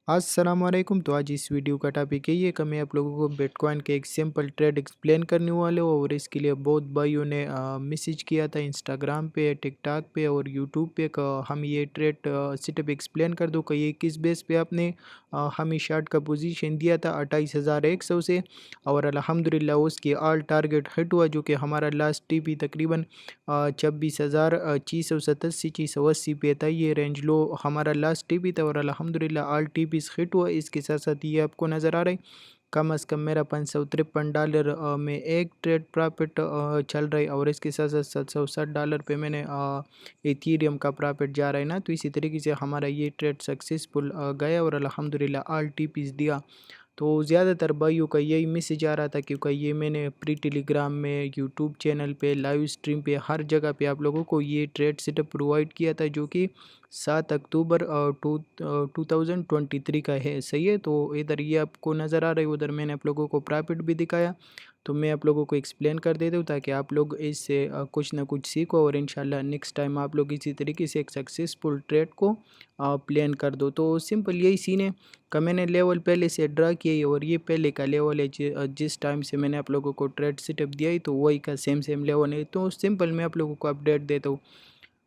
अस्सलाम वालेकुम। तो आज इस वीडियो का टॉपिक यही है कि मैं आप लोगों को बिटकॉइन के एक सिंपल ट्रेड एक्सप्लेन करने वाला हूँ और इसके लिए बहुत भाइयों ने मैसेज किया था इंस्टाग्राम पे, टिकटॉक पे और यूट्यूब पे कि हम ये ट्रेड सेटअप एक्सप्लेन कर दो कि ये किस बेस पे आपने हमें शार्ट का पोजीशन दिया था 28,100 से और अल्हम्दुलिल्लाह उसकी ऑल टारगेट हिट हुआ, जो कि हमारा लास्ट टीपी तकरीबन 26,687 पे था। ये रेंज लो हमारा लास्ट टीपी था और अल्हम्दुलिल्लाह ऑल टीपी हिट हुआ। इसके साथ साथ ये आपको नज़र आ रहा है कम अज़ कम मेरा $553 में एक ट्रेड प्रॉफिट चल रहा है और इसके साथ साथ $760 पे मैंने इथीरियम का प्रॉफिट जा रहा है ना। तो इसी तरीके से हमारा ये ट्रेड सक्सेसफुल गया और अल्हम्दुलिल्लाह ऑल टीपीस दिया। तो ज़्यादातर भाइयों का यही मैसेज आ रहा था, क्योंकि ये मैंने प्री टेलीग्राम में, यूट्यूब चैनल पे, लाइव स्ट्रीम पे, हर जगह पे आप लोगों को ये ट्रेड सेटअप प्रोवाइड किया था, जो कि 7 अक्टूबर 2023 का है। सही है, तो इधर ये आपको नज़र आ रहा है, उधर मैंने आप लोगों को प्रॉफिट भी दिखाया। तो मैं आप लोगों को एक्सप्लेन कर देता हूँ ताकि आप लोग इससे कुछ ना कुछ सीखो और इंशाल्लाह नेक्स्ट टाइम आप लोग इसी तरीके से एक सक्सेसफुल ट्रेड को प्लान कर दो। तो सिंपल यही सीन है का मैंने लेवल पहले से ड्रा किया है और ये पहले का लेवल है जिस टाइम से मैंने आप लोगों को ट्रेड सेटअप दिया है, तो वही का सेम लेवल है। तो सिंपल मैं आप लोगों को अपडेट देता हूँ।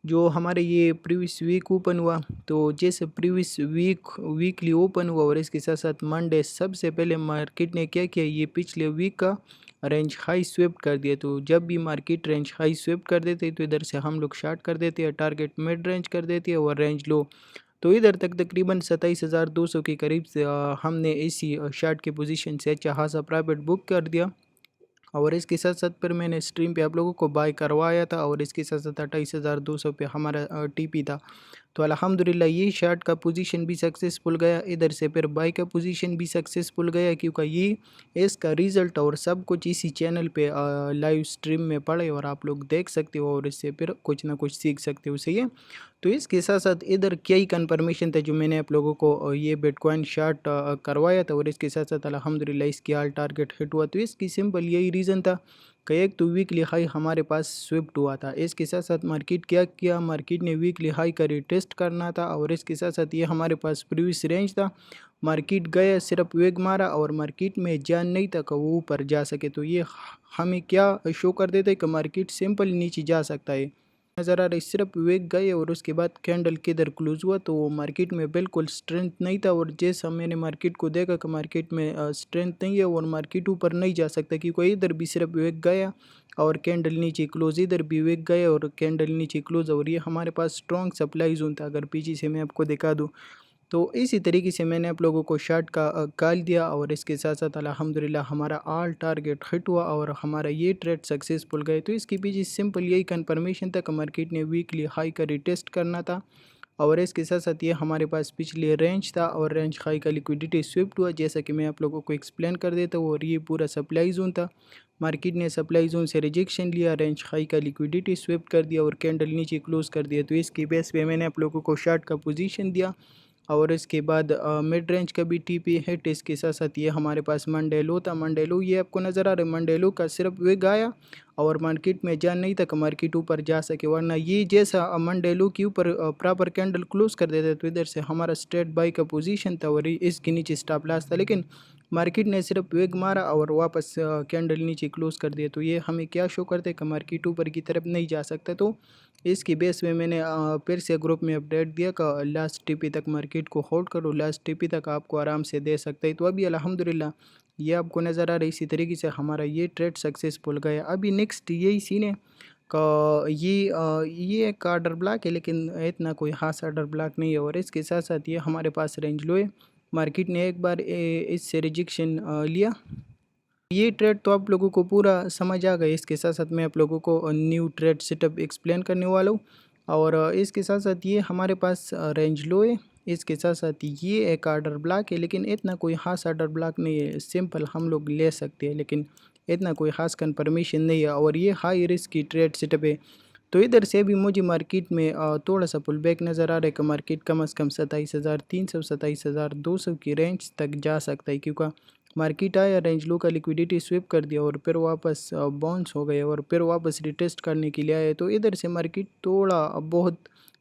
जो हमारे ये प्रीवियस वीक ओपन हुआ, तो जैसे प्रीवियस वीकली ओपन हुआ और इसके साथ साथ मंडे सबसे पहले मार्केट ने क्या किया, ये पिछले वीक का रेंज हाई स्वेप्ट कर दिया। तो जब भी मार्केट रेंज हाई स्वेप्ट कर देते हैं तो इधर से हम लोग शार्ट कर देते हैं, टारगेट मिड रेंज कर देते हैं और रेंज लो। तो इधर तक तकरीबन 27,200 के करीब से हमने इसी शार्ट के पोजीशन से अच्छा खासा प्रॉफिट बुक कर दिया। और इसके साथ साथ फिर मैंने स्ट्रीम पे आप लोगों को बाय करवाया था और इसके साथ साथ 28,200 पे हमारा टीपी था। तो अल्हम्दुलिल्लाह ये शार्ट का पोजीशन भी सक्सेसफुल गया, इधर से फिर बाई का पोजीशन भी सक्सेसफुल गया, क्योंकि ये इसका रिज़ल्ट और सब कुछ इसी चैनल पे लाइव स्ट्रीम में पड़े और आप लोग देख सकते हो और इससे फिर कुछ ना कुछ सीख सकते हो। सही है, तो इसके साथ साथ इधर क्या ही कन्फर्मेशन था जो मैंने आप लोगों को ये बिटकॉइन शार्ट करवाया था और इसके साथ साथ अल्हम्दुलिल्लाह इसकी ऑल टारगेट हिट हुआ। तो इसकी सिंपल यही रीज़न था कि एक तो वीकली हाई हमारे पास स्विफ्ट हुआ था, इसके साथ साथ मार्केट क्या किया, मार्केट ने वीकली हाई का रिटेस्ट करना था और इसके साथ साथ ये हमारे पास प्रीवियस रेंज था। मार्केट गया सिर्फ वेग मारा और मार्केट में जान नहीं था कि वो ऊपर जा सके। तो ये हमें क्या शो कर देता है कि मार्केट सिंपल नीचे जा सकता है। नज़र आ रही सिर्फ वेग गए और उसके बाद कैंडल किधर क्लोज हुआ, तो मार्केट में बिल्कुल स्ट्रेंथ नहीं था और जैसा मैंने मार्केट को देखा कि मार्केट में स्ट्रेंथ नहीं है और मार्केट ऊपर नहीं जा सकता, क्योंकि इधर भी सिर्फ वेग गया और कैंडल नीचे क्लोज, इधर भी वेग गए और कैंडल नीचे क्लोज। और ये हमारे पास स्ट्रॉन्ग सप्लाई जोन था, अगर पीछे से मैं आपको दिखा दूँ। तो इसी तरीके से मैंने आप लोगों को शार्ट का कॉल दिया और इसके साथ साथ अल्हम्दुलिल्लाह हमारा ऑल टारगेट हिट हुआ और हमारा ये ट्रेड सक्सेसफुल गए। तो इसके पीछे सिंपल यही कन्फर्मेशन था कि मार्केट ने वीकली हाई का रिटेस्ट करना था और इसके साथ साथ ये हमारे पास पिछले रेंज था और रेंज हाई का लिक्विडिटी स्विफ्ट हुआ, जैसा कि मैं आप लोगों को एक्सप्लेन कर देता हूँ। और ये पूरा सप्लाई जोन था, मार्केट ने सप्लाई जोन से रिजेक्शन लिया, रेंज हाई का लिक्विडिटी स्विफ्ट कर दिया और कैंडल नीचे क्लोज कर दिया। तो इसकी बेस पे मैंने आप लोगों को शार्ट का पोजीशन दिया और इसके बाद मिड रेंज का भी टीपी हिट। इसके साथ साथ ये हमारे पास मंडेलो था, मंडेलो ये आपको नज़र आ रहा है, मंडेलो का सिर्फ वेग आया और मार्केट में जान नहीं था कि मार्केट ऊपर जा सके, वरना ये जैसा मंडेलो के ऊपर प्रॉपर कैंडल क्लोज कर देते तो इधर से हमारा स्ट्रेट बाई का पोजीशन था और इसके नीचे स्टॉप लॉस था। लेकिन मार्केट ने सिर्फ वेग मारा और वापस कैंडल नीचे क्लोज कर दिया। तो ये हमें क्या शो करते हैं कि मार्केट ऊपर की तरफ नहीं जा सकता। तो इसकी बेस पे मैंने फिर से ग्रुप में अपडेट दिया कि लास्ट टीपी तक मार्केट को होल्ड करो, लास्ट टीपी तक आपको आराम से दे सकता है। तो अभी अल्हम्दुलिल्लाह ये आपको नज़र आ रहा है, इसी तरीके से हमारा ये ट्रेड सक्सेसफुल गया। अभी नेक्स्ट यही सीन है का ये एक आर्डर ब्लॉक है, लेकिन इतना कोई खास आर्डर ब्लॉक नहीं है और इसके साथ साथ ये हमारे पास रेंज लो है। मार्केट ने एक बार इससे रिजेक्शन लिया। ये ट्रेड तो आप लोगों को पूरा समझ आ गया। इसके साथ साथ मैं आप लोगों को न्यू ट्रेड सेटअप एक्सप्लेन करने वाला हूँ और इसके साथ साथ ये हमारे पास रेंज लो है, इसके साथ साथ ये एक आर्डर ब्लॉक है, लेकिन इतना कोई ख़ास आर्डर ब्लॉक नहीं है, सिंपल हम लोग ले सकते हैं, लेकिन इतना कोई ख़ास कन्फर्मेशन नहीं है और ये हाई रिस्क की ट्रेड सेटअप है। तो इधर से भी मुझे मार्केट में थोड़ा सा पुल बैक नज़र आ रहा है कि मार्केट कम अज़ कम 27,300 27,200 की रेंज तक जा सकता है, क्योंकि मार्केट आया, रेंज लो का लिक्विडिटी स्विप कर दिया और फिर वापस बाउंस हो गए और फिर वापस रिटेस्ट करने के लिए आए। तो इधर से मार्केट थोड़ा बहुत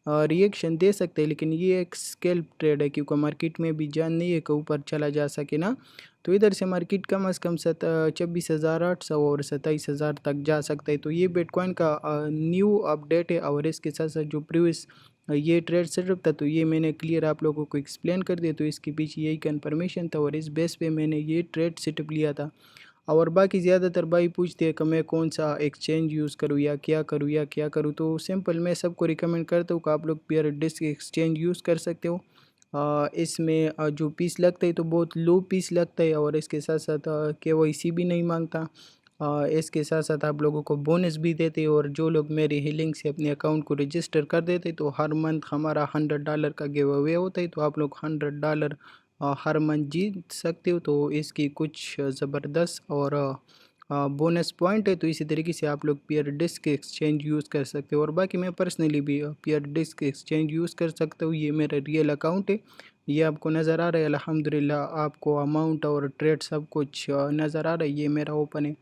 रिएक्शन दे सकते हैं, लेकिन ये एक स्कैल्प ट्रेड है क्योंकि मार्केट में भी जान नहीं है कि ऊपर चला जा सके ना। तो इधर से मार्केट कम से कम 26,800 और 27,000 तक जा सकता है। तो ये बिटकॉइन का न्यू अपडेट है और इसके साथ साथ जो प्रीवियस ये ट्रेड सेटअप था तो ये मैंने क्लियर आप लोगों को एक्सप्लेन कर दिया। तो इसके पीछे यही कन्फर्मेशन था और इस बेस पे मैंने ये ट्रेड सेटअप लिया था। और बाकी ज़्यादातर भाई पूछते हैं कि मैं कौन सा एक्सचेंज यूज़ करूँ या क्या करूँ। तो सिंपल मैं सबको रिकमेंड करता हूँ कि आप लोग पेयर डिस्क एक्सचेंज यूज़ कर सकते हो। इसमें जो पीस लगता है तो बहुत लो पीस लगता है और इसके साथ साथ केवाईसी भी नहीं मांगता। इसके साथ साथ आप लोगों को बोनस भी देते हैं और जो लोग मेरी हीलिंग से अपने अकाउंट को रजिस्टर कर देते तो हर मंथ हमारा $100 का गिव अवे होता है। तो आप लोग $100 हर मंथ जीत सकते हो। तो इसकी कुछ ज़बरदस्त और बोनस पॉइंट है। तो इसी तरीके से आप लोग पेयर डिस्क एक्सचेंज यूज़ कर सकते हो और बाकी मैं पर्सनली भी पेयर डिस्क एक्सचेंज यूज़ कर सकता हूँ। ये मेरा रियल अकाउंट है, ये आपको नज़र आ रहा है। अल्हम्दुलिल्लाह आपको अमाउंट और ट्रेड सब कुछ नज़र आ रहा है, ये मेरा ओपन है।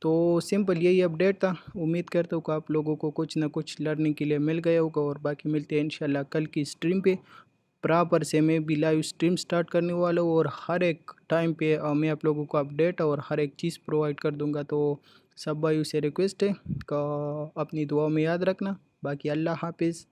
तो सिंपल यही अपडेट था। उम्मीद करता हूँ कि आप लोगों को कुछ ना कुछ लर्निंग के लिए मिल गया होगा और बाकी मिलते हैं इंशाल्लाह कल की स्ट्रीम पे। प्रॉपर से मैं भी लाइव स्ट्रीम स्टार्ट करने वाला हूँ और हर एक टाइम पे मैं आप लोगों को अपडेट और हर एक चीज़ प्रोवाइड कर दूंगा। तो सब भाइयों से रिक्वेस्ट है कि अपनी दुआ में याद रखना। बाकी अल्लाह हाफिज़।